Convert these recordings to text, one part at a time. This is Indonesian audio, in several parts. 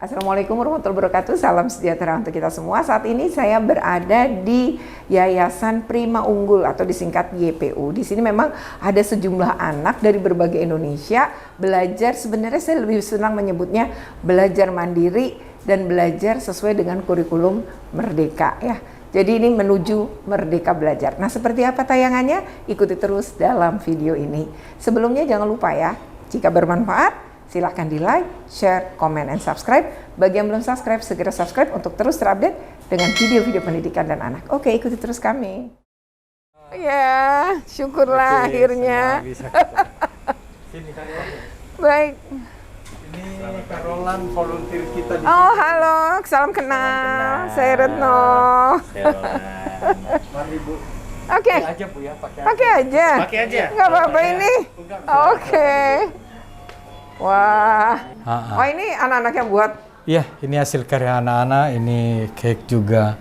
Assalamualaikum warahmatullahi wabarakatuh. Salam sejahtera untuk kita semua. Saat ini saya berada di Yayasan Prima Unggul atau disingkat YPU. Di sini memang ada sejumlah anak dari berbagai Indonesia belajar. Sebenarnya saya lebih senang menyebutnya belajar mandiri dan belajar sesuai dengan kurikulum Merdeka ya. Jadi ini menuju Merdeka Belajar. Nah, seperti apa tayangannya? Ikuti terus dalam video ini. Sebelumnya jangan lupa ya, jika bermanfaat silahkan di like, share, comment, and subscribe. Bagi yang belum subscribe, segera subscribe untuk terus terupdate dengan video-video pendidikan dan anak. Oke, ikuti terus kami. Ya, syukurlah akhirnya. Baik. Ini Karolan volunteer kita di sini. Oh, halo, salam kenal. Saya Retno. Mari Bu. Oke. Pakai aja Bu ya, Pakai aja. Pakai aja. Nggak apa-apa ini. Oke. Wah. Oh, ini anak-anak yang buat. Iya, ini hasil karya anak-anak. Ini cake juga.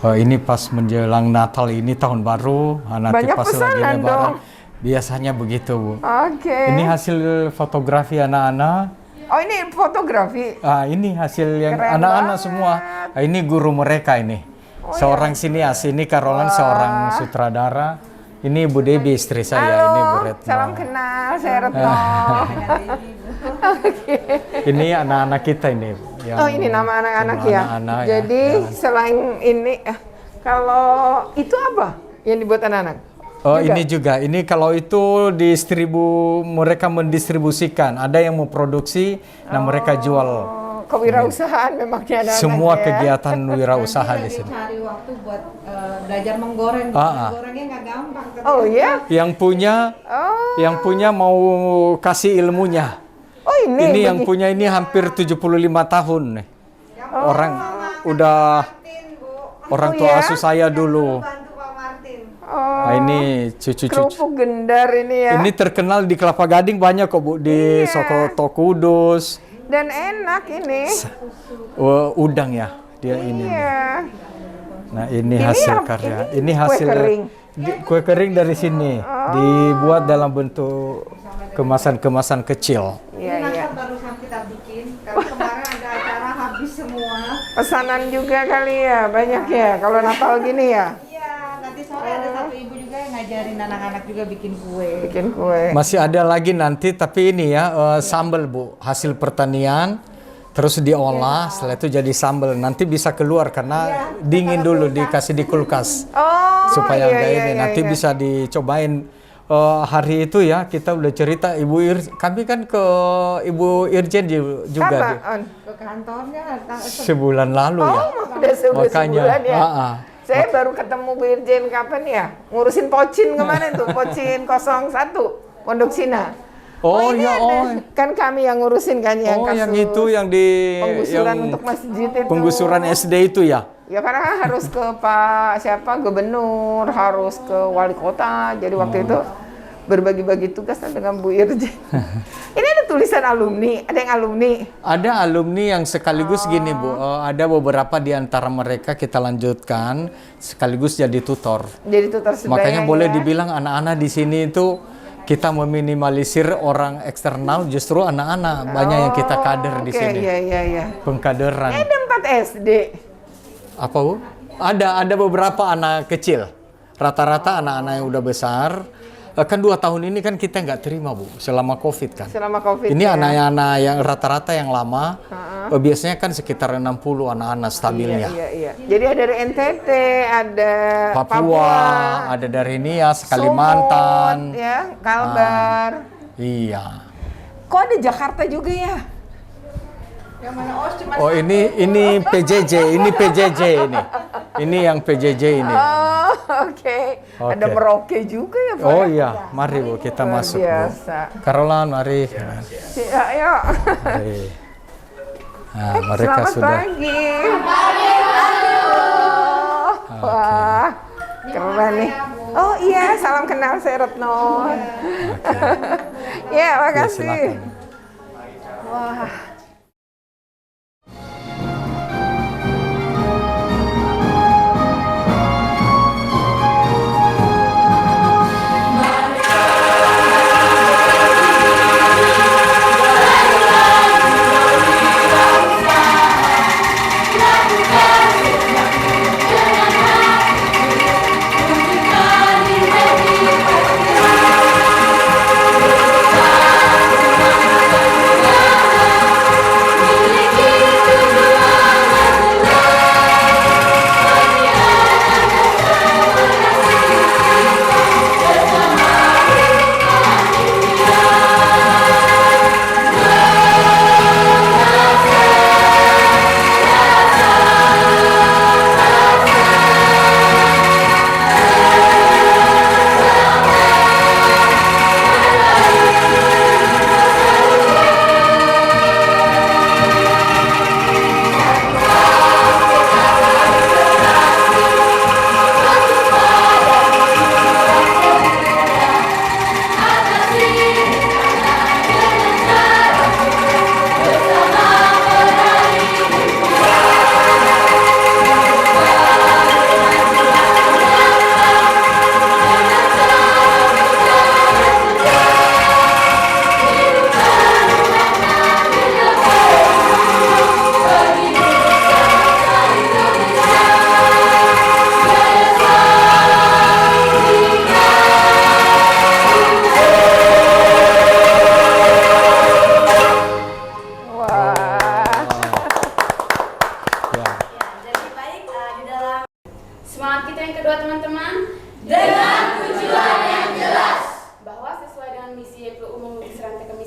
Oh, ini pas menjelang Natal ini tahun baru. Anak Banyak pas lagi pesanan Lebaran. dong. Biasanya begitu Bu. Oke. Ini hasil fotografi anak-anak. Oh, ini fotografi. Ini hasil yang Keren anak-anak banget. semua. Ini guru mereka ini. Seorang sinias. Ini Karolan seorang sutradara. Ini Bu Debi istri saya. Halo, Ini Bu Retno. salam kenal. Saya Retno. Oke. Ini anak-anak kita ini. Oh, ini nama anak-anak ya. Anak-anak, ya. Jadi selain ini, kalau itu apa yang dibuat anak-anak? Oh, Juga? ini juga. Ini kalau itu mereka mendistribusikan. Ada yang memproduksi, nah mereka jual. Oh, kewirausahaan memangnya anak-anak Semua ya. kegiatan wirausaha di sini. Cari waktu buat belajar menggoreng. Menggorengnya nggak gampang. Oh iya? Yang punya mau kasih ilmunya. Oh ini? Ini yang punya ini hampir 75 tahun nih. Orang udah orang tua ya? asuh saya dulu. Oh, Nah, ini cucu-cucu. kerupuk gendar ini ya. Ini terkenal di Kelapa Gading banyak kok Bu, di Sokoto Kudus. Dan enak ini. Udang ya, dia ini. Iya. Nah, ini Ini hasil yang- karya. ini Ini hasil kue kering. kue kering dari sini. Dibuat dalam bentuk kemasan-kemasan kecil. Iya, iya. Barusan kita bikin. Karena kemarin ada acara habis semua. Pesanan juga kali ya, banyak ya kalau Natal gini ya. Iya, nanti sore ada satu ibu juga yang ngajarin anak-anak juga bikin kue. Bikin kue. Masih ada lagi nanti, tapi ini ya sambal Bu, hasil pertanian. Terus diolah, setelah itu jadi sambal. Nanti bisa keluar karena dingin dulu, dikasih di kulkas. Oh, Supaya iya, enggak iya, ini iya, nanti iya. bisa dicobain. Hari itu ya kita udah cerita kami kan ke Ibu Irjen juga Kapan? Ke kantornya. sebulan lalu ya. Udah Makanya, sebulan ya. Saya baru ketemu Bu Irjen kapan ya? Ngurusin pocin kemarin tuh, pocin 01, Pondok Cina. Oh, ini ya, ada. Kan kami yang ngurusin kan yang kasus yang itu yang di penggusuran yang untuk masjid itu. penggusuran SD itu ya. Ya karena harus ke Pak siapa gubernur, harus ke wali kota. Jadi waktu itu berbagi-bagi tugas dengan Bu Irjen. Ini ada tulisan alumni, ada yang alumni. Ada alumni yang sekaligus gini Bu, ada beberapa di antara mereka kita lanjutkan sekaligus jadi tutor. Jadi tutor sebaya. Makanya boleh ya. dibilang anak-anak di sini itu kita meminimalisir orang eksternal, justru anak-anak banyak yang kita kader di Oke, sini. iya. Pengkaderan. Ini ada 4 SD. Apa Bu? Ada beberapa anak kecil. Rata-rata anak-anak yang udah besar. Kan 2 tahun ini kan kita nggak terima Bu, selama COVID kan. Selama COVID. Ini ya. anak-anak yang rata-rata yang lama. Biasanya kan sekitar 60 anak-anak stabilnya. Iya. Jadi ada dari NTT, ada Papua, ada dari Nias, Kalimantan. Sumut, ya, Kalbar. Iya. Kok ada Jakarta juga ya? Yang mana? Oh, cuma Oh ini PJJ, ini PJJ ini. Ini yang PJJ ini. Oh, oke. Ada Merauke juga ya, Pak? Oh iya, mari Bu kita Luar masuk Bu. biasa. Karolan, mari. Ya, ayo. Mari. Nah, mereka Selamat sudah. pagi. Wah, keren nih. Oh iya, salam kenal saya Retno. Ya, Ya, makasih. silakan. Wah.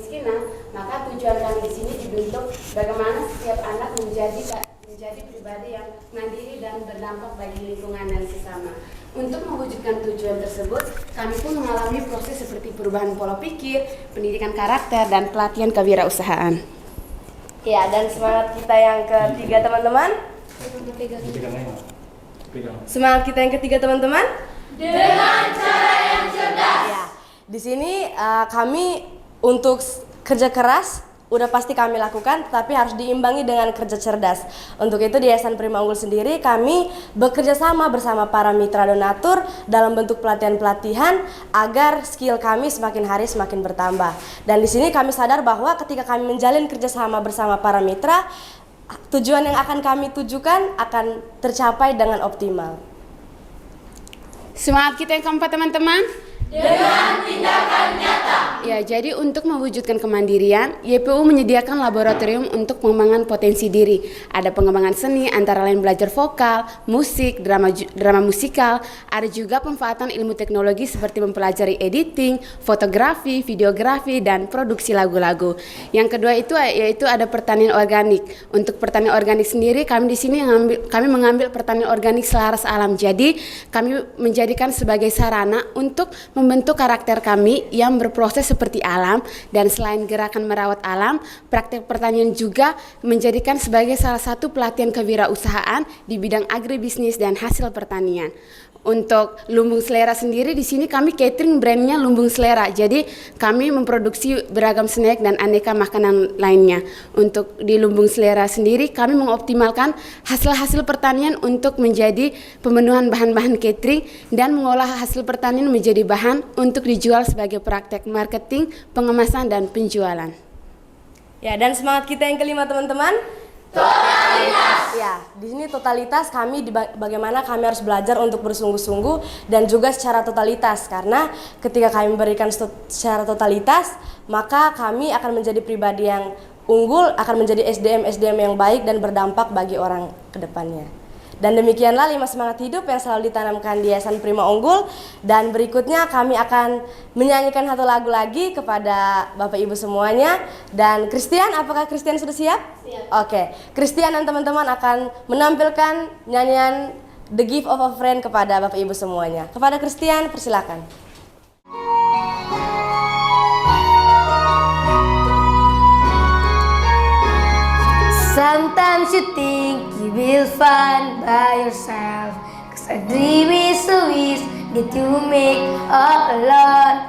kemiskinan, maka tujuan kami di sini dibentuk bagaimana setiap anak menjadi pribadi yang mandiri dan berdampak bagi lingkungan dan sesama. Untuk mewujudkan tujuan tersebut, kami pun mengalami proses seperti perubahan pola pikir, pendidikan karakter, dan pelatihan kewirausahaan. Ya, dan semangat kita yang ketiga teman-teman. Semangat kita yang ketiga teman-teman. Dengan cara yang cerdas. Ya, di sini kami untuk kerja keras udah pasti kami lakukan, tapi harus diimbangi dengan kerja cerdas. Untuk itu di Yayasan Prima Unggul sendiri kami bekerja sama bersama para mitra donatur dalam bentuk pelatihan-pelatihan agar skill kami semakin hari semakin bertambah. Dan di sini kami sadar bahwa ketika kami menjalin kerjasama bersama para mitra, tujuan yang akan kami tujukan akan tercapai dengan optimal. Semangat kita yang keempat teman-teman. Dengan tindakan nyata. Ya, jadi untuk mewujudkan kemandirian, YPU menyediakan laboratorium untuk pengembangan potensi diri. Ada pengembangan seni antara lain belajar vokal, musik, drama musikal, ada juga pemanfaatan ilmu teknologi seperti mempelajari editing, fotografi, videografi, dan produksi lagu-lagu. Yang kedua itu yaitu ada pertanian organik. Untuk pertanian organik sendiri kami di sini mengambil pertanian organik selaras alam. Jadi kami menjadikan sebagai sarana untuk membentuk karakter kami yang berproses seperti alam, dan selain gerakan merawat alam, praktek pertanian juga menjadikan sebagai salah satu pelatihan kewirausahaan di bidang agribisnis dan hasil pertanian. Untuk Lumbung Selera sendiri di sini kami catering brandnya Lumbung Selera. Jadi kami memproduksi beragam snack dan aneka makanan lainnya. Untuk di Lumbung Selera sendiri kami mengoptimalkan hasil-hasil pertanian untuk menjadi pemenuhan bahan-bahan catering dan mengolah hasil pertanian menjadi bahan untuk dijual sebagai praktek marketing, pengemasan dan penjualan. Ya, dan semangat kita yang kelima teman-teman. Totalitas. Ya, di sini totalitas kami bagaimana kami harus belajar untuk bersungguh-sungguh dan juga secara totalitas, karena ketika kami memberikan secara totalitas, maka kami akan menjadi pribadi yang unggul, akan menjadi SDM yang baik dan berdampak bagi orang ke depannya. Dan demikianlah 5 semangat hidup yang selalu ditanamkan di Yayasan Prima Unggul. Dan berikutnya kami akan menyanyikan satu lagu lagi kepada Bapak Ibu semuanya. Dan Christian, apakah Christian sudah siap? Siap. Oke, Christian dan teman-teman akan menampilkan nyanyian The Gift of a Friend kepada Bapak Ibu semuanya. Kepada Christian, persilakan. Sometimes you think you will find by yourself, 'cause a dream is so easy that you make all alone.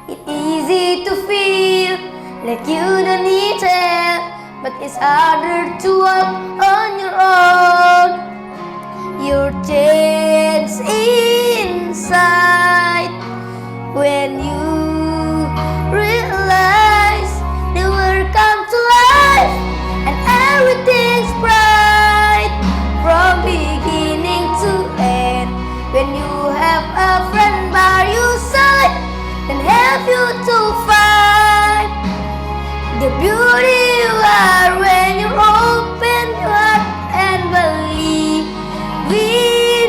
It's easy to feel like you don't need help, but it's harder to walk on your own. Your chance inside when you realize the world come to life and everything's bright from beginning to end. When you have a friend by your side and help you to find the beauty you are when you open your heart and believe in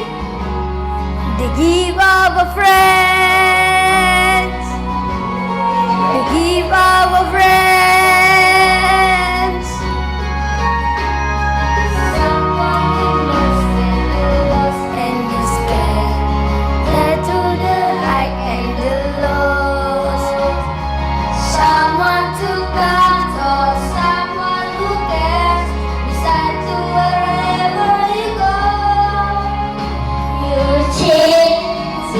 the gift of a friend. The gift of a friend. Your chance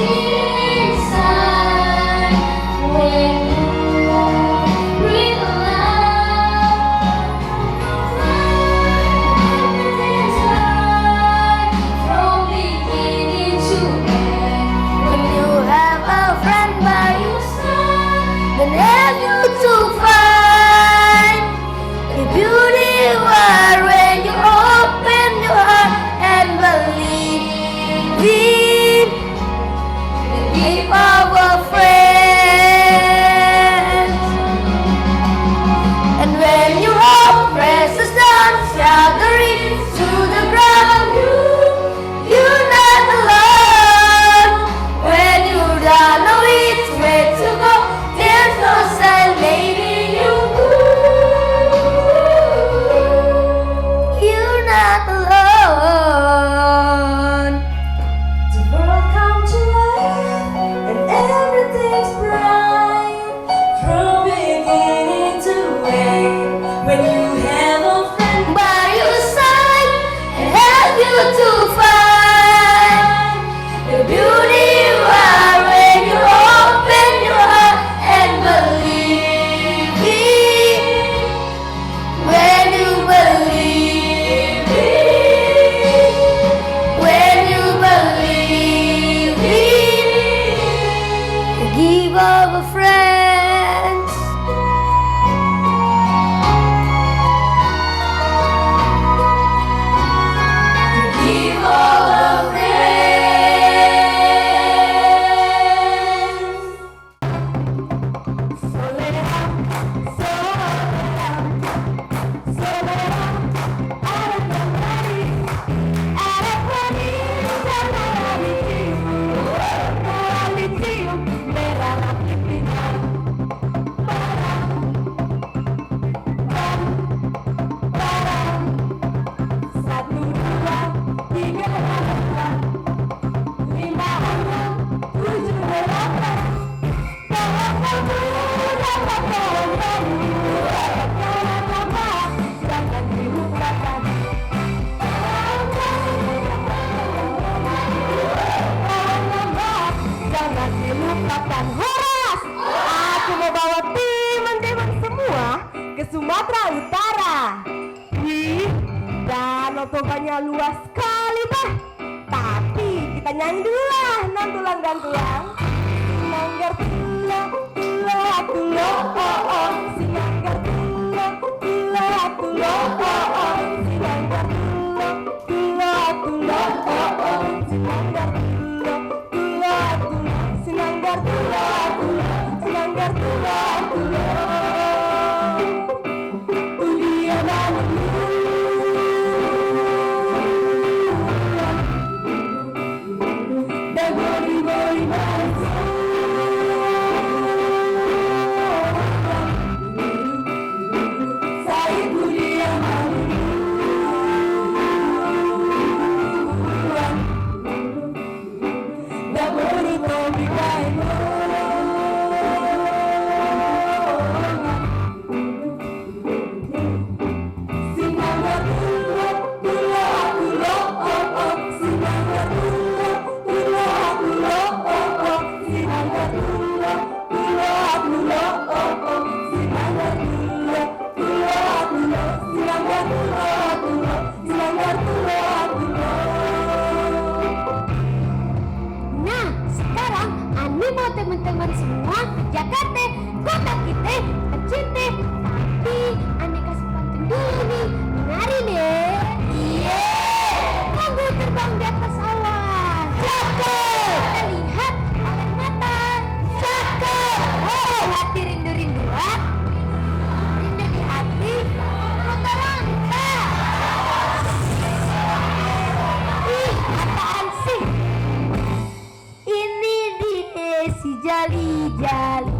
when you have a friend by your side and help you to find the beauty you are when you open your heart and believe it. When you believe it, when you believe it, give up a friends. Give up a friends. Jangan dilupakan. Horas! Aku mau bawa teman-teman semua ke Sumatera Utara. Wih, danau Toganya luas sekali teh. Tapi kita nyanyi dulu lah, nantulang dan tulang. Sinanggar tulang, tulang, tulang, oh oh. Sinanggar tulang, tulang, tulang, oh oh. Sinanggar tulang, tulang, tulang, oh oh. Sinanggar tulang, tulang, tulang. Sinanggar tulang, tulang, sinanggar tulang, tulang. Ulia malu. Dan bori-bori malu. Saya Ulia malu. Dan bori-bori malu. Sinanggar tulang, tulang, tulang, oh oh. Sinanggar tulang, tulang, tulang, oh oh. Sinanggar tulang, tulang, tulang, oh oh. Sinanggar tulang, tulang, tulang. Sinanggar tulang, tulang. Sinanggar tulang, tulang. Nah, sekarang Ani mau teman-teman semua Jakarta, kota kita, tercinta. Tapi Ani kasih pantun dulu nih, menari nih. Iya. Tunggu terbang di atas awan. Cakep. Kita lihat oleh mata. Cakep. Oh, hati rindu-rinduan. Rindu di hati, rangka-rangka. Ih, apaan sih? Ini dia si jali-jali.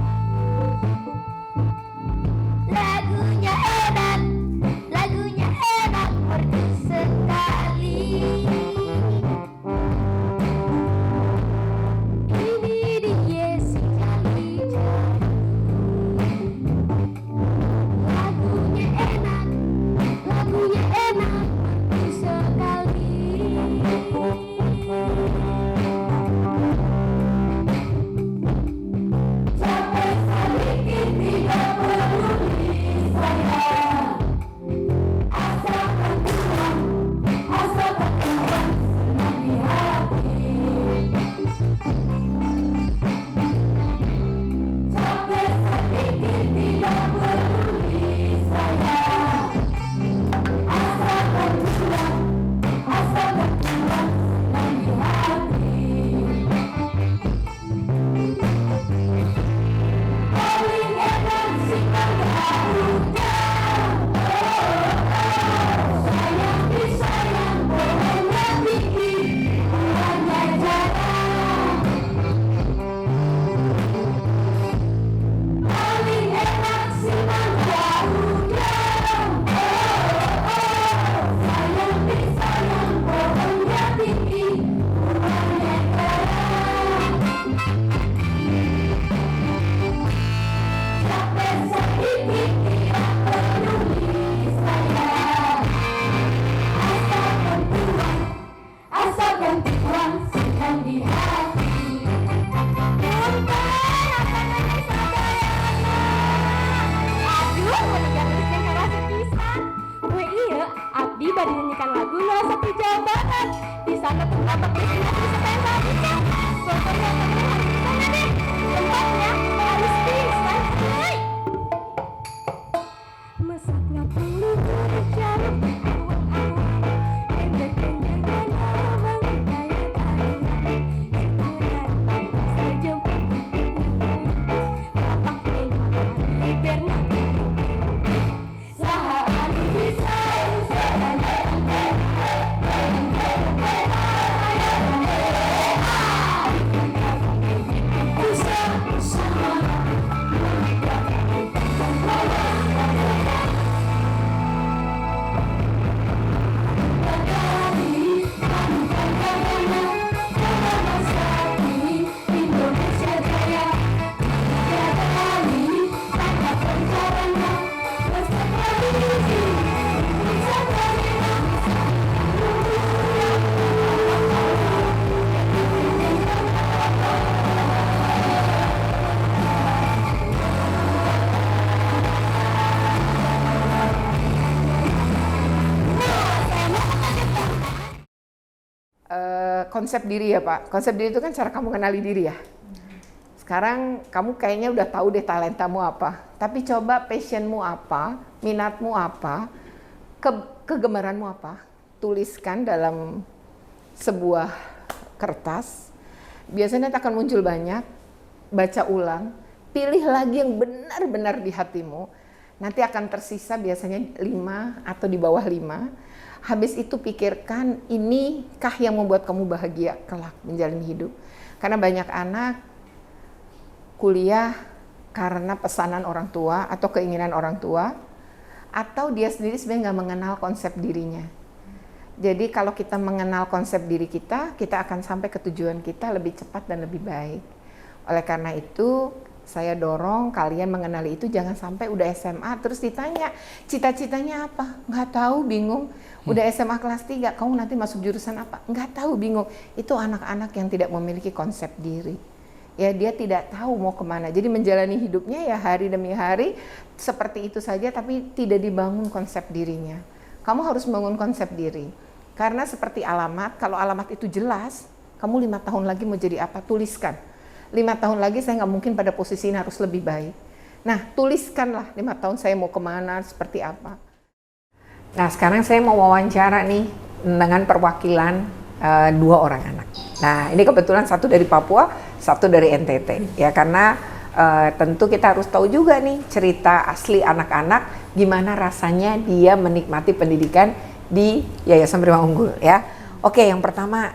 nyanyikan lagu Satu Jawa Barat. Di sana terdapat destinasi wisata yang sangat indah. Pokoknya kamu harus ke sana deh. Tempatnya harus bisa. Mesaknya bulu berjalan buat aku. Pendek-pendek dan abang daya tarik. Sebulan saya jemput bapak pengen pernah saat bisa Indonesia Jaya tiga kali tanpa rencananya beserta misi wisata Konsep diri ya Pak. Konsep diri itu kan cara kamu kenali diri ya. Sekarang kamu kayaknya udah tahu deh talentamu apa. Tapi coba passionmu apa, minatmu apa, kegemaranmu apa. Tuliskan dalam sebuah kertas. Biasanya akan muncul banyak. Baca ulang. Pilih lagi yang benar-benar di hatimu. Nanti akan tersisa biasanya 5 atau di bawah 5. Habis itu pikirkan, inikah yang membuat kamu bahagia kelak menjalani hidup. Karena banyak anak kuliah karena pesanan orang tua atau keinginan orang tua, atau dia sendiri sebenarnya nggak mengenal konsep dirinya. Jadi kalau kita mengenal konsep diri kita, kita akan sampai ke tujuan kita lebih cepat dan lebih baik. Oleh karena itu, saya dorong kalian mengenali itu, jangan sampai udah SMA terus ditanya cita-citanya apa, nggak tahu, bingung. Udah SMA kelas 3, kamu nanti masuk jurusan apa, nggak tahu, bingung. Itu anak-anak yang tidak memiliki konsep diri. Ya, dia tidak tahu mau kemana. Jadi menjalani hidupnya ya hari demi hari seperti itu saja, tapi tidak dibangun konsep dirinya. Kamu harus bangun konsep diri. Karena seperti alamat, kalau alamat itu jelas, kamu 5 tahun lagi mau jadi apa, tuliskan. 5 tahun lagi saya nggak mungkin pada posisi ini, harus lebih baik. Nah, tuliskanlah 5 tahun saya mau kemana, seperti apa. Nah, sekarang saya mau wawancara nih dengan perwakilan 2 orang anak. Nah, ini kebetulan satu dari Papua, satu dari NTT. Ya, karena tentu kita harus tahu juga nih cerita asli anak-anak, gimana rasanya dia menikmati pendidikan di Yayasan Prima Unggul ya. Oke, yang pertama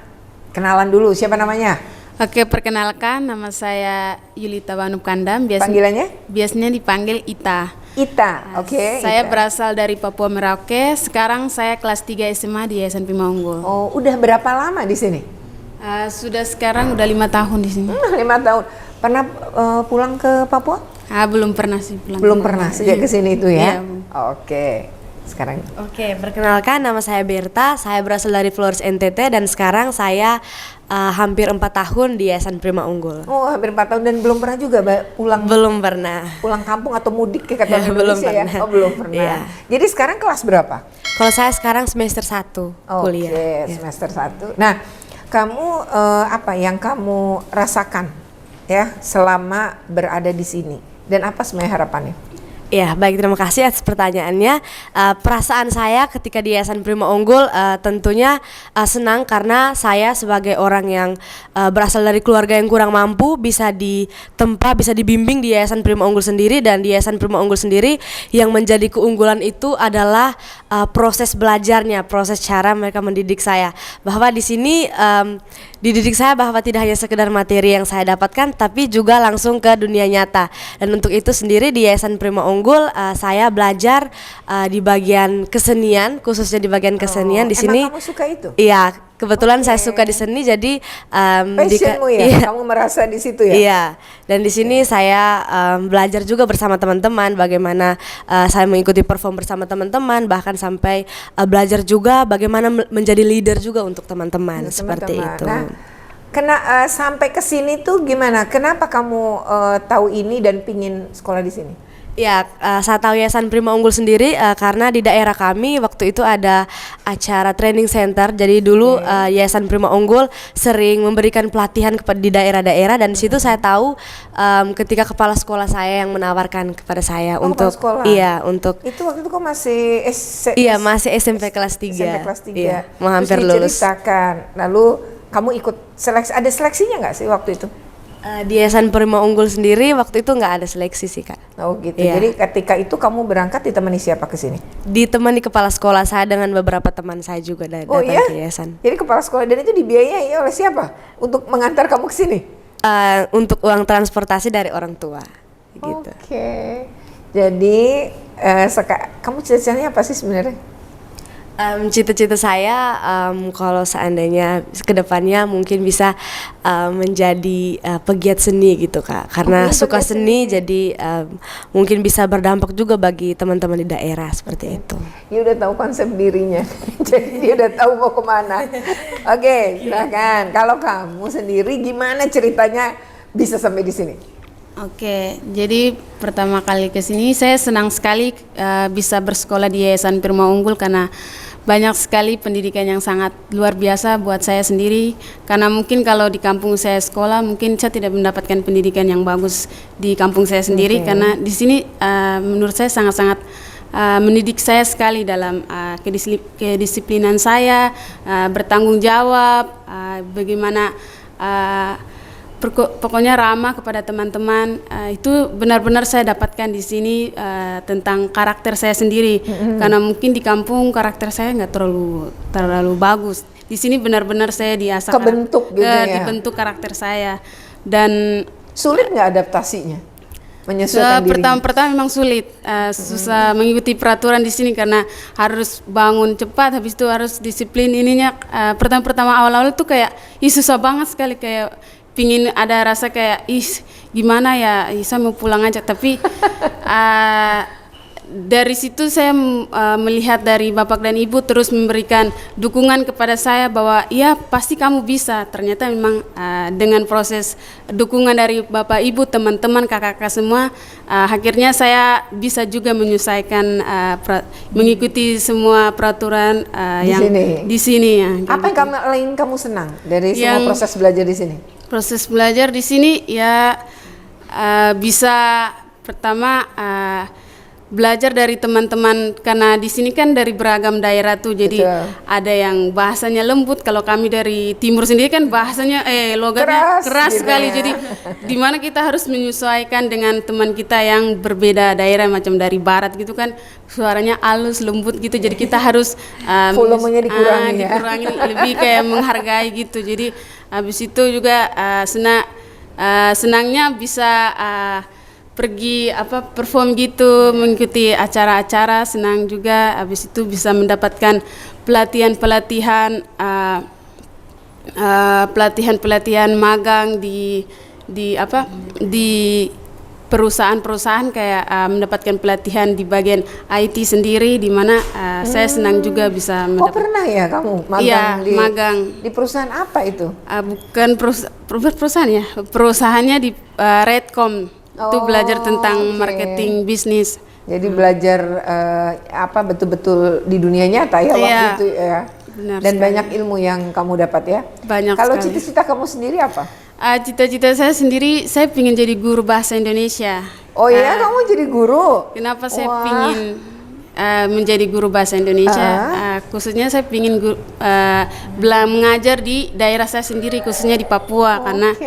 kenalan dulu, siapa namanya? Oke, perkenalkan, nama saya Yulita Banup Kandam. Panggilannya? Biasanya dipanggil Ita. Ita, oke. Saya Ita. berasal dari Papua Merauke. Sekarang saya kelas 3 SMA di Yayasan Prima Unggul. Oh, udah berapa lama di sini? Sudah sekarang udah 5 tahun di sini. 5 tahun. Pernah pulang ke Papua? Belum pernah sih pulang. Belum pernah sejak ke sini itu ya? Iya, Bu. Oke. Sekarang Oke, perkenalkan nama saya Berta, saya berasal dari Flores NTT dan sekarang saya hampir 4 tahun di Yayasan Prima Unggul. oh, hampir 4 tahun dan belum pernah juga pulang Belum pernah. pulang kampung atau mudik ke kata Ya, belum Indonesia ya? pernah. Oh, belum pernah. Iya. Jadi sekarang kelas berapa? Kalau saya sekarang semester 1 kuliah. Oke, Ya. semester 1. Nah, kamu apa yang kamu rasakan ya selama berada di sini? Dan apa sebenarnya harapannya? Ya, baik, terima kasih atas pertanyaannya. Perasaan saya ketika di Yayasan Prima Unggul tentunya senang karena saya sebagai orang yang berasal dari keluarga yang kurang mampu bisa ditempa, bisa dibimbing di Yayasan Prima Unggul sendiri, dan di Yayasan Prima Unggul sendiri yang menjadi keunggulan itu adalah proses belajarnya, proses cara mereka mendidik saya. Bahwa di sini dididik saya bahwa tidak hanya sekedar materi yang saya dapatkan, tapi juga langsung ke dunia nyata. Dan untuk itu sendiri di Yayasan Prima Unggul saya belajar di bagian kesenian, khususnya di bagian kesenian di sini. Emang kamu suka itu? Iya, kebetulan saya suka di seni, jadi Passionmu ya? iya. Kamu merasa di situ ya? Iya, dan di sini saya belajar juga bersama teman-teman bagaimana saya mengikuti perform bersama teman-teman, bahkan sampai belajar juga bagaimana menjadi leader juga untuk teman-teman, seperti itu. Nah, sampai ke sini tuh gimana? Kenapa kamu tahu ini dan pingin sekolah di sini? Ya, saya tahu Yayasan Prima Unggul sendiri karena di daerah kami waktu itu ada acara training center. Jadi dulu Yayasan Prima Unggul sering memberikan pelatihan di daerah-daerah dan di situ saya tahu ketika kepala sekolah saya yang menawarkan kepada saya untuk sekolah. iya, untuk Itu waktu itu kok masih iya, masih SMP kelas 3. SMP kelas 3. Iya, mau hampir Terus lulus. diceritakan. Lalu kamu ikut seleksi, ada seleksinya nggak sih waktu itu? Di Yayasan Prima Unggul sendiri waktu itu nggak ada seleksi sih, Kak. Oh gitu. Iya. Jadi ketika itu kamu berangkat ditemani siapa ke sini? Ditemani kepala sekolah saya dengan beberapa teman saya juga Oh datang iya? ke yayasan. Jadi kepala sekolah dan itu dibiayai oleh siapa untuk mengantar kamu ke sini? Untuk uang transportasi dari orang tua gitu. Oke. Jadi kamu cita-citanya apa sih sebenarnya? Cita-cita saya kalau seandainya kedepannya mungkin bisa menjadi pegiat seni gitu, Kak, karena suka seni jadi mungkin bisa berdampak juga bagi teman-teman di daerah seperti itu. Dia udah tahu konsep dirinya, jadi dia udah tahu mau kemana. Oke, silakan. Kalau kamu sendiri gimana ceritanya bisa sampai di sini? Oke, jadi pertama kali ke sini saya senang sekali bisa bersekolah di Yayasan Prima Unggul karena banyak sekali pendidikan yang sangat luar biasa buat saya sendiri. Karena mungkin kalau di kampung saya sekolah mungkin saya tidak mendapatkan pendidikan yang bagus di kampung saya sendiri. Karena di sini menurut saya sangat-sangat mendidik saya sekali dalam kedisiplinan saya, bertanggung jawab, bagaimana pokoknya ramah kepada teman-teman. Itu benar-benar saya dapatkan di sini tentang karakter saya sendiri. Karena mungkin di kampung karakter saya nggak terlalu bagus. Di sini benar-benar saya diasah Kebentuk gitu ya? dibentuk karakter saya. Dan Sulit nggak adaptasinya? Menyesuaikan diri? pertama memang sulit, susah mengikuti peraturan di sini karena harus bangun cepat, habis itu harus disiplin ininya. Pertama awal-awal tuh kayak susah banget sekali, kayak pingin ada rasa kayak gimana ya, saya mau pulang aja. Tapi dari situ saya melihat dari bapak dan ibu terus memberikan dukungan kepada saya bahwa iya pasti kamu bisa. Ternyata memang dengan proses dukungan dari bapak ibu, teman-teman, kakak-kakak semua, akhirnya saya bisa juga menyesuaikan mengikuti semua peraturan yang di sini ya. Apa yang kamu senang dari semua proses belajar di sini? Proses belajar di sini ya bisa pertama belajar dari teman-teman, karena di sini kan dari beragam daerah tuh, jadi ada yang bahasanya lembut. Kalau kami dari timur sendiri kan bahasanya logatnya keras gitu sekali. Jadi di mana kita harus menyesuaikan dengan teman kita yang berbeda daerah, macam dari barat gitu kan suaranya halus lembut gitu. Jadi kita harus volumenya dikurangi lebih kayak menghargai gitu. Jadi habis itu juga senangnya bisa pergi perform gitu, mengikuti acara-acara, senang juga. Habis itu bisa mendapatkan pelatihan magang di perusahaan-perusahaan, kayak mendapatkan pelatihan di bagian IT sendiri, di mana saya senang juga bisa mendapat. Oh, pernah ya kamu magang magang di perusahaan apa itu? Bukan perusahaan ya, perusahaannya di Redcom. Itu belajar tentang marketing bisnis. Jadi belajar betul-betul di dunia nyata ya waktu itu ya. Benar dan sekali. Banyak ilmu yang kamu dapat ya. Banyak. Kalau sekali. cita-cita kamu sendiri apa? Cita-cita saya sendiri, saya ingin jadi guru bahasa Indonesia. Oh iya, kamu jadi guru? Kenapa saya ingin menjadi guru bahasa Indonesia? Khususnya saya ingin mengajar di daerah saya sendiri, khususnya di Papua, karena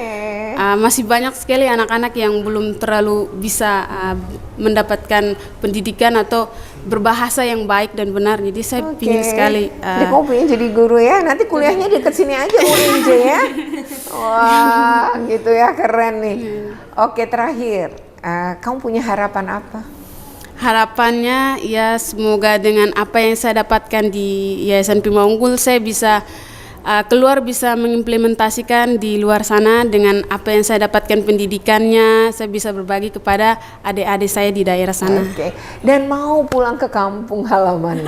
masih banyak sekali anak-anak yang belum terlalu bisa mendapatkan pendidikan atau berbahasa yang baik dan benar. Jadi saya ingin sekali. Jadi kamu pengen jadi guru ya? Nanti kuliahnya dekat sini aja, UNJ ya? Wah, gitu ya, keren nih. Oke, terakhir, kamu punya harapan apa? Harapannya ya semoga dengan apa yang saya dapatkan di Yayasan Prima Unggul, saya bisa keluar, bisa mengimplementasikan di luar sana dengan apa yang saya dapatkan pendidikannya. Saya bisa berbagi kepada adik-adik saya di daerah sana. Dan mau pulang ke kampung halamannya.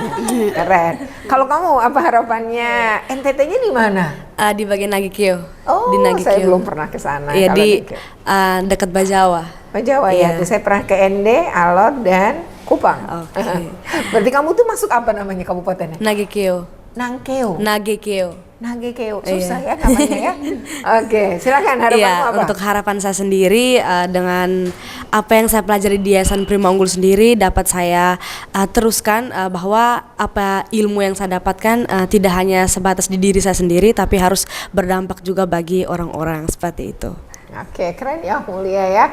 Keren. Kalau kamu apa harapannya? NTT-nya di mana? Di bagian Nagikio. Oh, di Nagikio. Saya belum pernah ke sana. Iya, di dekat Bajawa. Oh, Jawa ya. Iya. Tuh saya pernah ke Ende, Alor dan Kupang. Oke. Berarti kamu tuh masuk apa namanya kabupatennya? Nagekeo. Nangkeo. Nagekeo. Nagekeo. Susah ya namanya ya. Oke, silakan harapanmu Iya, apa? untuk harapan saya sendiri dengan apa yang saya pelajari di Yayasan Prima Unggul sendiri dapat saya teruskan bahwa apa ilmu yang saya dapatkan tidak hanya sebatas di diri saya sendiri tapi harus berdampak juga bagi orang-orang seperti itu. Oke, keren ya, mulia ya.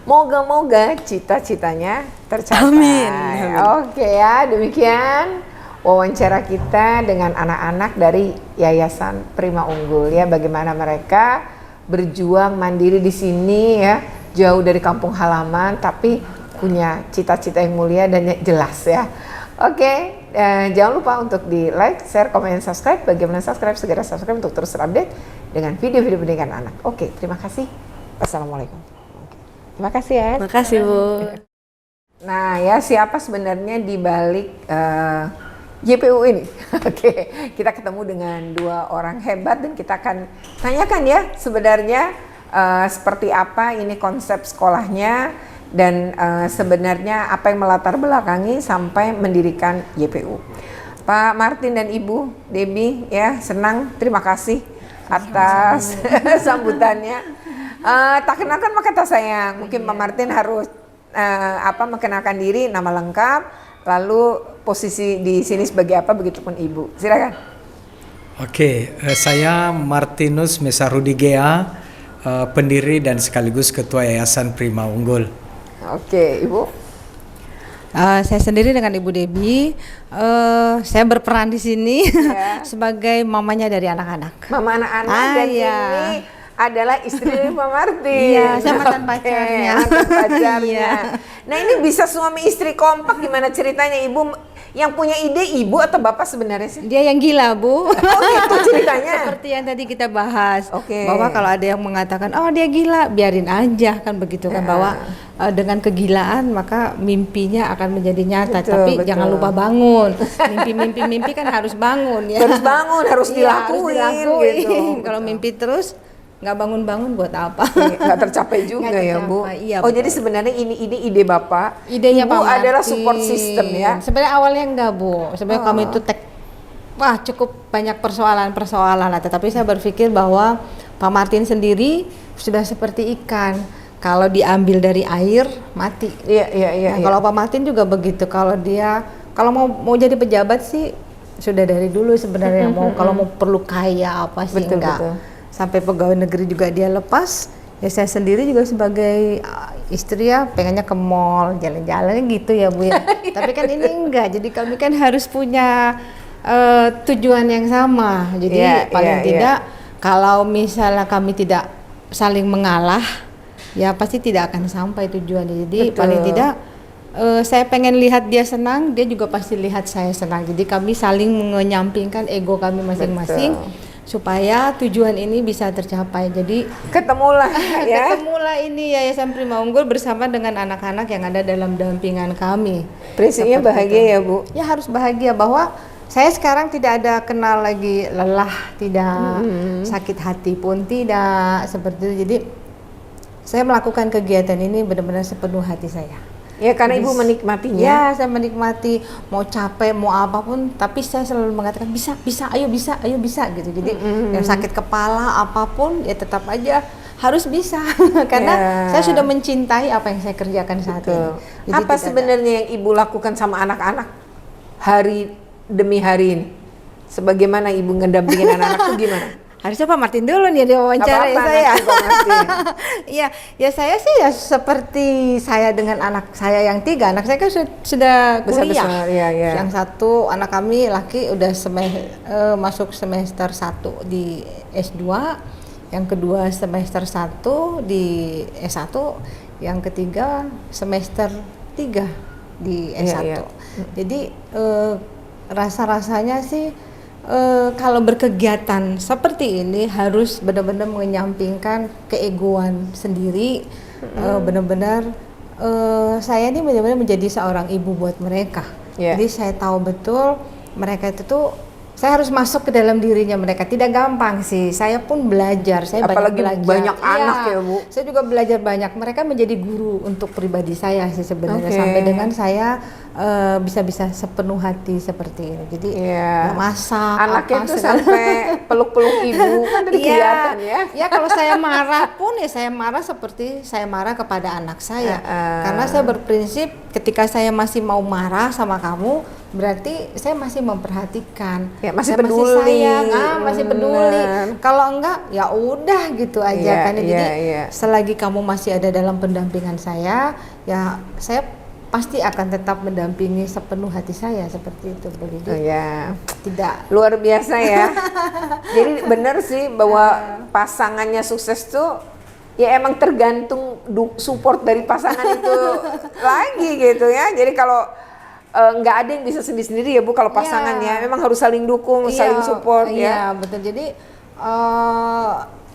Moga-moga cita-citanya tercapai. Amin, amin. Oke ya, demikian wawancara kita dengan anak-anak dari Yayasan Prima Unggul ya. Bagaimana mereka berjuang mandiri di sini ya, jauh dari kampung halaman tapi punya cita-cita yang mulia dan jelas ya. Oke, jangan lupa untuk di like, share, komen, dan subscribe. Bagaimana subscribe? Segera subscribe untuk terus terupdate dengan video-video pendidikan anak. Oke, terima kasih. Assalamualaikum. Terima kasih ya. Terima kasih, Bu. Nah ya, siapa sebenarnya di balik YPU ini? Oke, kita ketemu dengan dua orang hebat dan kita akan tanyakan ya sebenarnya seperti apa ini konsep sekolahnya dan sebenarnya apa yang melatar belakangi sampai mendirikan YPU. Pak Martin dan Ibu Debbie ya, senang, terima kasih atas sambutannya. Tak kenalkan maka tak sayang. Mungkin Pak Martin harus mengenalkan diri, nama lengkap, lalu posisi di sini sebagai apa, begitupun Ibu. Silakan. Oke, saya Martinus Mesarudigea, pendiri dan sekaligus Ketua Yayasan Prima Unggul. Oke, Ibu. Saya sendiri dengan Ibu Debbie, saya berperan di sini sebagai mamanya dari anak-anak. Mama anak-anak dan iya. ini adalah istri dari Pak Martin. Iya, saya mantan pacarnya. Mantan pacarnya. Iya. Nah ini bisa suami istri kompak, gimana ceritanya Ibu? Yang punya ide Ibu atau Bapak sebenarnya sih? Dia yang gila, Bu. Oh gitu ceritanya. Seperti yang tadi kita bahas, Oke. bahwa kalau ada yang mengatakan, oh dia gila, biarin aja kan begitu kan, bahwa dengan kegilaan maka mimpinya akan menjadi nyata, Betul, tapi betul. jangan lupa bangun. Mimpi kan harus bangun ya. Harus bangun, harus Iya, dilakuin, gitu. Kalau mimpi terus nggak bangun-bangun buat apa? Nggak tercapai juga Nggak ya Bu. tercapai, iya, Oh betul. jadi sebenarnya ini ide Bapak. Idenya Ibu Pak Martin. adalah support system ya. Sebenarnya awalnya enggak, Bu. Sebenarnya kami itu cukup banyak persoalan lah, tetapi saya berpikir bahwa Pak Martin sendiri sudah seperti ikan. Kalau diambil dari air mati. Iya. Nah, kalau Pak Martin juga begitu. Kalau mau jadi pejabat sih sudah dari dulu sebenarnya kalau mau perlu kaya apa sih Betul, enggak. betul. Sampai pegawai negeri juga dia lepas. Ya saya sendiri juga sebagai istri ya pengennya ke mall, jalan-jalan gitu ya Bu ya. Tapi kan ini enggak. Jadi kami kan harus punya tujuan yang sama. Jadi paling tidak kalau misalnya kami tidak saling mengalah, ya pasti tidak akan sampai tujuannya. Jadi paling tidak saya pengen lihat dia senang, dia juga pasti lihat saya senang. Jadi kami saling menyampingkan ego kami masing-masing supaya tujuan ini bisa tercapai. Jadi Ketemulah ya. ketemulah ini Yayasan Prima Unggul bersama dengan anak-anak yang ada dalam dampingan kami. Prinsipnya Seperti bahagia itu. ya Bu. Ya harus bahagia bahwa saya sekarang tidak ada kenal lagi lelah, tidak sakit hati pun tidak seperti itu. Jadi saya melakukan kegiatan ini benar-benar sepenuh hati saya. Ya karena Ibu menikmatinya. Ya, saya menikmati, mau capek, mau apapun, tapi saya selalu mengatakan bisa, ayo bisa gitu. Jadi yang sakit kepala apapun ya tetap aja harus bisa karena saya sudah mencintai apa yang saya kerjakan saat ini. Jadi Apa tidak sebenarnya yang Ibu lakukan sama anak-anak hari demi hari ini? Sebagaimana Ibu ngedampingin anak-anak itu gimana? harusnya Pak Martin dulu nih dia wawancara Nggak apa-apa, saya. nanti Pak Martin. Iya, ya saya sih ya seperti saya dengan anak saya yang 3. Anak saya kan sudah kuliah. Besar-besar, iya. Yang satu anak kami laki udah masuk semester 1 di S2, yang kedua semester 1 di S1, yang ketiga semester 3 di S1. Iya. Jadi rasa-rasanya sih kalau berkegiatan seperti ini harus benar-benar menyampingkan keegoan sendiri. Benar-benar saya ini benar-benar menjadi seorang ibu buat mereka. Yeah. Jadi saya tahu betul mereka itu tuh saya harus masuk ke dalam dirinya mereka. Tidak gampang sih. Saya pun belajar. Saya Apalagi banyak belajar. banyak anak ya, Bu. Saya juga belajar banyak. Mereka menjadi guru untuk pribadi saya sih sebenarnya. Oke. Sampai dengan saya bisa sepenuh hati seperti ini. Jadi Iya. ya masak. Anaknya apa itu segala. sampai peluk-peluk ibu kan tadi kelihatan ya. Ya kalau saya marah pun ya saya marah seperti saya marah kepada anak saya. Karena saya berprinsip ketika saya masih mau marah sama kamu, berarti saya masih memperhatikan. Ya, masih saya peduli. masih sayang, masih peduli. Benar. Kalau enggak ya udah gitu aja Iya, kan. Jadi iya. selagi kamu masih ada dalam pendampingan saya, ya saya pasti akan tetap mendampingi sepenuh hati saya seperti itu, Bu Lidi. Oh, ya. Tidak. Luar biasa ya. Jadi benar sih bahwa pasangannya sukses tuh ya emang tergantung support dari pasangan itu lagi gitu ya. Jadi kalau nggak ada yang bisa sendiri-sendiri ya Bu, kalau pasangannya memang harus saling dukung, saling support ya. Iya, betul. Jadi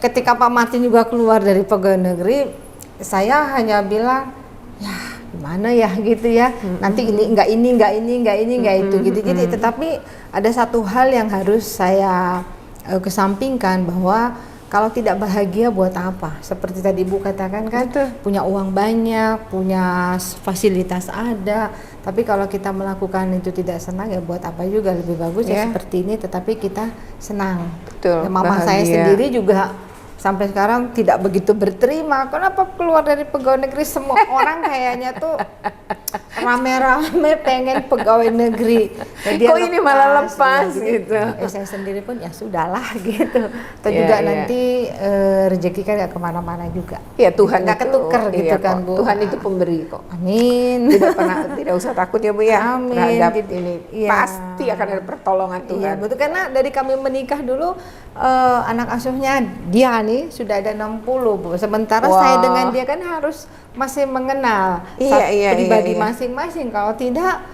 ketika Pak Martin juga keluar dari pegawai negeri, saya hanya bilang, ya gimana ya gitu ya. Nanti enggak itu gitu. Jadi tetapi ada satu hal yang harus saya kesampingkan, bahwa kalau tidak bahagia buat apa? Seperti tadi Ibu katakan kan, punya uang banyak, punya fasilitas ada, tapi kalau kita melakukan itu tidak senang ya buat apa juga. Lebih bagus ya seperti ini, tetapi kita senang. Betul, Ya, mama bahagia. saya sendiri juga sampai sekarang tidak begitu berterima. Kenapa keluar dari pegawai negeri semua orang kayaknya tuh rame-rame pengen pegawai negeri. Ya, dia Kok ini malah lepas ya, gitu. Ya, saya sendiri pun ya sudahlah gitu. Atau Iya, juga iya. nanti rezeki kan ya kemana-mana juga. Ya Tuhan Nggak itu, ketuker gitu iya kan, kok. Bu. Tuhan itu pemberi kok. Amin. Tidak usah takut ya Bu ya. Amin. Terhadap Gitu. ini Iya. pasti akan ada pertolongan Iya Tuhan. betul, karena dari kami menikah dulu anak asuhnya dia nih sudah ada 60, Bu. Sementara Wah. saya dengan dia kan harus masih mengenal pribadi masing-masing. Kalau tidak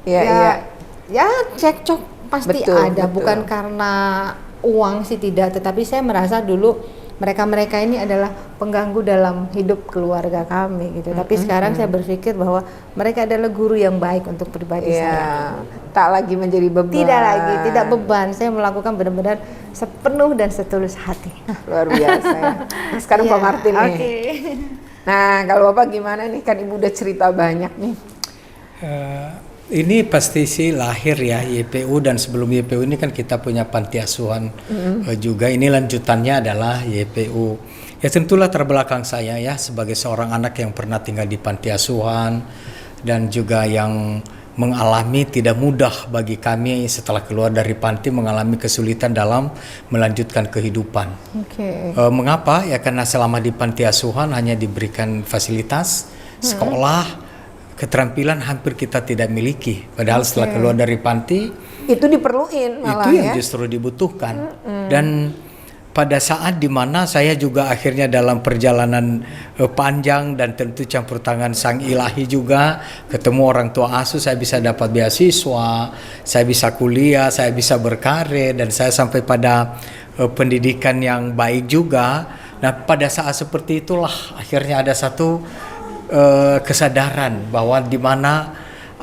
ya cekcok pasti Betul, ada. betul. Bukan karena uang sih tidak, tetapi saya merasa dulu mereka ini adalah pengganggu dalam hidup keluarga kami gitu. Tapi sekarang saya berpikir bahwa mereka adalah guru yang baik untuk pribadi saya. Iya, tak lagi menjadi beban. Tidak lagi, tidak beban. Saya melakukan benar-benar sepenuh dan setulus hati. Luar biasa ya. Nah, sekarang Pak Iya, Martin nih. oke. Nah, kalau Bapak gimana nih? Kan Ibu udah cerita banyak nih. Ini pasti sih lahir ya YPU, dan sebelum YPU ini kan kita punya panti asuhan juga. Ini lanjutannya adalah YPU. Ya tentulah terbelakang saya ya sebagai seorang anak yang pernah tinggal di panti asuhan, dan juga yang mengalami tidak mudah bagi kami setelah keluar dari panti, mengalami kesulitan dalam melanjutkan kehidupan. Mengapa? Ya karena selama di panti asuhan hanya diberikan fasilitas sekolah, keterampilan hampir kita tidak miliki. Padahal setelah keluar dari panti Itu diperluin malah itu yang ya. justru dibutuhkan. Dan pada saat dimana saya juga akhirnya dalam perjalanan panjang dan tentu campur tangan Sang Ilahi juga, ketemu orang tua asuh, saya bisa dapat beasiswa, saya bisa kuliah, saya bisa berkarir, dan saya sampai pada pendidikan yang baik juga. Nah pada saat seperti itulah akhirnya ada satu kesadaran bahwa di mana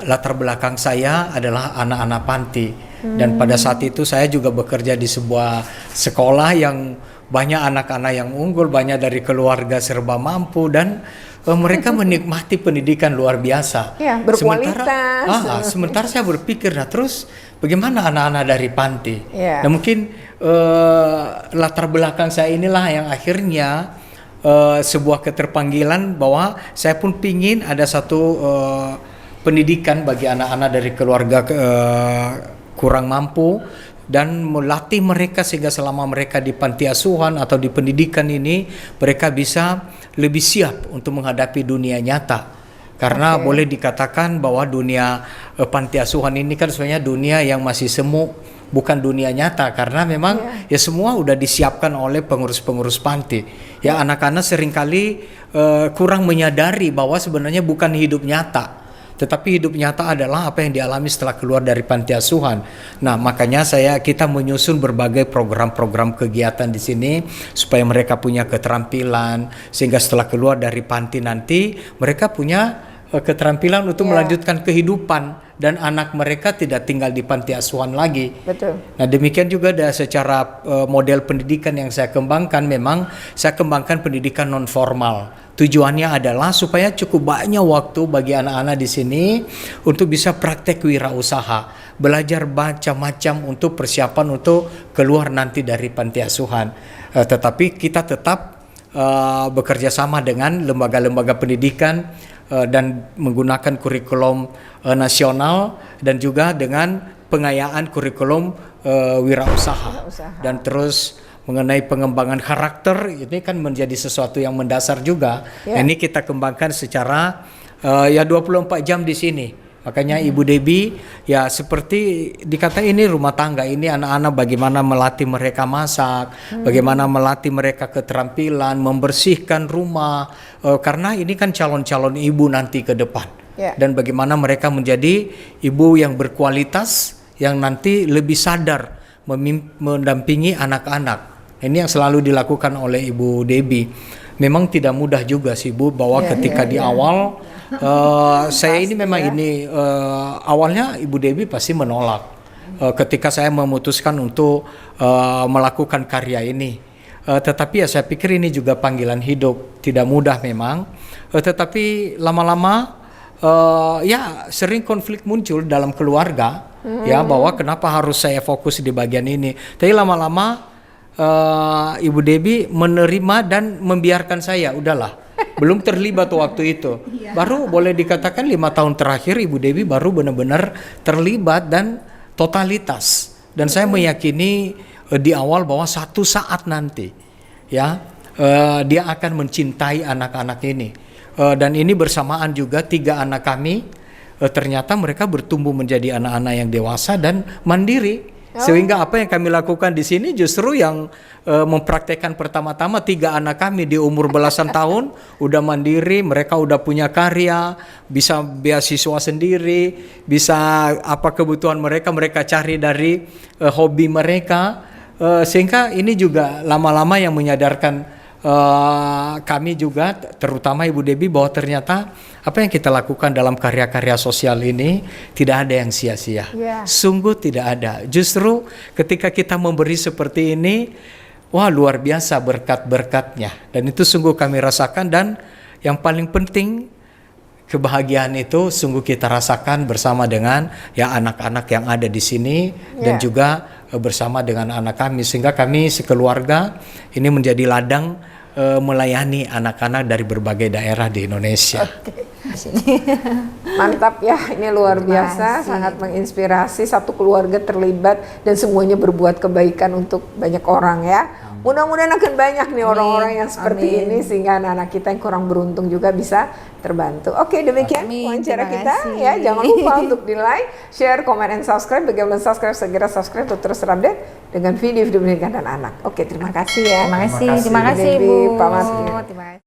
latar belakang saya adalah anak-anak panti. Dan pada saat itu saya juga bekerja di sebuah sekolah yang banyak anak-anak yang unggul, banyak dari keluarga serba mampu, dan mereka menikmati pendidikan luar biasa. Ya, berkualitas. Sementara saya berpikir, nah terus bagaimana anak-anak dari panti? Ya. Nah mungkin latar belakang saya inilah yang akhirnya sebuah keterpanggilan bahwa saya pun pingin ada satu pendidikan bagi anak-anak dari keluarga kurang mampu, dan melatih mereka sehingga selama mereka di panti asuhan atau di pendidikan ini mereka bisa lebih siap untuk menghadapi dunia nyata. Karena boleh dikatakan bahwa dunia panti asuhan ini kan sebenarnya dunia yang masih semu, bukan dunia nyata, karena memang ya semua udah disiapkan oleh pengurus-pengurus panti. Ya anak-anak seringkali kurang menyadari bahwa sebenarnya bukan hidup nyata, tetapi hidup nyata adalah apa yang dialami setelah keluar dari panti asuhan. Nah, makanya kita menyusun berbagai program-program kegiatan di sini supaya mereka punya keterampilan, sehingga setelah keluar dari panti nanti mereka punya keterampilan untuk melanjutkan kehidupan dan anak mereka tidak tinggal di panti asuhan lagi. Betul. Nah, demikian juga secara model pendidikan yang saya kembangkan, memang saya kembangkan pendidikan non formal. Tujuannya adalah supaya cukup banyak waktu bagi anak-anak di sini untuk bisa praktek wirausaha, belajar macam-macam untuk persiapan untuk keluar nanti dari panti asuhan. Tetapi kita tetap bekerja sama dengan lembaga-lembaga pendidikan dan menggunakan kurikulum nasional dan juga dengan pengayaan kurikulum wirausaha. Dan terus mengenai pengembangan karakter, ini kan menjadi sesuatu yang mendasar juga. Nah, ini kita kembangkan secara 24 jam di sini. Makanya Ibu Debbie ya seperti dikata ini rumah tangga, ini anak-anak bagaimana melatih mereka masak, bagaimana melatih mereka keterampilan membersihkan rumah, karena ini kan calon-calon ibu nanti ke depan. Dan bagaimana mereka menjadi ibu yang berkualitas, yang nanti lebih sadar mendampingi anak-anak. Ini yang selalu dilakukan oleh Ibu Debbie. Memang tidak mudah juga sih Bu, bahwa ketika di awal saya ini memang ini awalnya Ibu Debbie pasti menolak ketika saya memutuskan untuk melakukan karya ini. Tetapi ya saya pikir ini juga panggilan hidup, tidak mudah memang. Tetapi lama-lama ya sering konflik muncul dalam keluarga, ya bahwa kenapa harus saya fokus di bagian ini. Tapi lama-lama Ibu Debbie menerima dan membiarkan saya, udahlah, belum terlibat waktu itu. Baru boleh dikatakan 5 tahun terakhir Ibu Debbie baru benar-benar terlibat dan totalitas. Dan saya meyakini di awal bahwa satu saat nanti ya dia akan mencintai anak-anak ini. Dan ini bersamaan juga 3 anak kami ternyata mereka bertumbuh menjadi anak-anak yang dewasa dan mandiri. Sehingga apa yang kami lakukan di sini justru yang mempraktekkan pertama-tama 3 anak kami di umur belasan tahun udah mandiri, mereka udah punya karya, bisa beasiswa sendiri, bisa apa kebutuhan mereka cari dari hobi mereka, sehingga ini juga lama-lama yang menyadarkan kami juga, terutama Ibu Debbie, bahwa ternyata apa yang kita lakukan dalam karya-karya sosial ini tidak ada yang sia-sia. Sungguh tidak ada. Justru ketika kita memberi seperti ini, wah luar biasa berkat-berkatnya. Dan itu sungguh kami rasakan, dan yang paling penting kebahagiaan itu sungguh kita rasakan bersama dengan ya anak-anak yang ada di sini dan juga bersama dengan anak kami, sehingga kami sekeluarga ini menjadi ladang melayani anak-anak dari berbagai daerah di Indonesia. Mantap ya, ini luar biasa, sangat menginspirasi, satu keluarga terlibat dan semuanya berbuat kebaikan untuk banyak orang ya. Mudah-mudahan akan banyak nih orang-orang yang seperti ini, sehingga anak-anak kita yang kurang beruntung juga bisa terbantu. Oke, demikian wawancara kita ya. Jangan lupa untuk di like, share, comment, and subscribe. Bagi yang belum subscribe, segera subscribe untuk terus terupdate dengan video-video pendidikan dan anak. Oke, terima kasih ya. Terima kasih Bu. Pak Mas. Terima kasih.